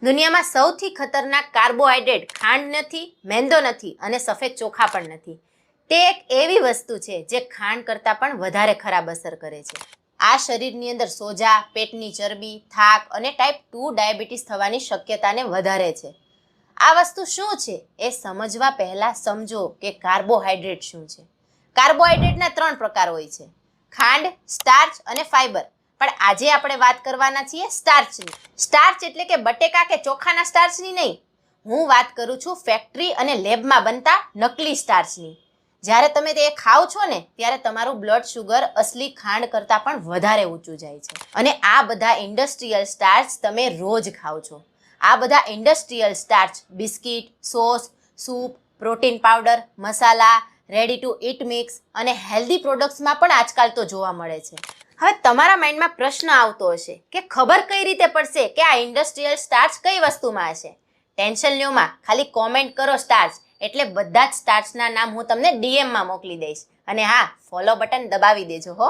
દુનિયામાં સૌથી ખતરનાક કાર્બોહાઈડ્રેટ ખાંડ નથી, મેંદો નથી અને સફેદ ચોખા પણ નથી. તે એક એવી વસ્તુ છે જે ખાંડ કરતાં પણ વધારે ખરાબ અસર કરે છે. આ શરીરની અંદર સોજા, પેટની ચરબી, થાક અને ટાઈપ 2 ડાયાબિટીસ થવાની શક્યતાને વધારે છે. આ વસ્તુ શું છે એ સમજવા પહેલા સમજો કે કાર્બોહાઈડ્રેટ શું છે. કાર્બોહાઈડ્રેટના 3 પ્રકાર હોય છે: ખાંડ, સ્ટાર્ચ અને ફાઈબર. પણ આજે આપણે વાત કરવાના છીએ સ્ટાર્ચની. સ્ટાર્ચ એટલે કે બટેકા કે ચોખાના સ્ટાર્ચની નહીં. હું વાત કરું છું ફેક્ટરી અને લેબમાં બનતા નકલી સ્ટાર્ચની. જ્યારે તમે તે ખાઓ છો ને ત્યારે તમારું બ્લડ શુગર અસલી ખાંડ કરતાં પણ વધારે ઊંચું જાય છે. અને આ બધા ઇન્ડસ્ટ્રીયલ સ્ટાર્ચ તમે રોજ ખાઓ છો. આ બધા industrial starch biscuit, sauce, soup, protein powder, masala, ready to it mix અને હેલ્ધી પ્રોડક્ટ્સમાં પણ આજકાલ તો જોવા મળે છે. હવે તમારા માઇન્ડમાં પ્રશ્ન આવતો હશે કે ખબર કઈ રીતે પડશે કે આ ઇન્ડસ્ટ્રીયલ સ્ટાર્ચ કઈ વસ્તુમાં હશે? ટેન્શન લ્યો માં, ખાલી કોમેન્ટ કરો સ્ટાર્ચ એટલે બધા જ સ્ટાર્ચના નામ હું તમને ડીએમમાં મોકલી દઈશ. અને હા, ફોલો બટન દબાવી દેજો હો.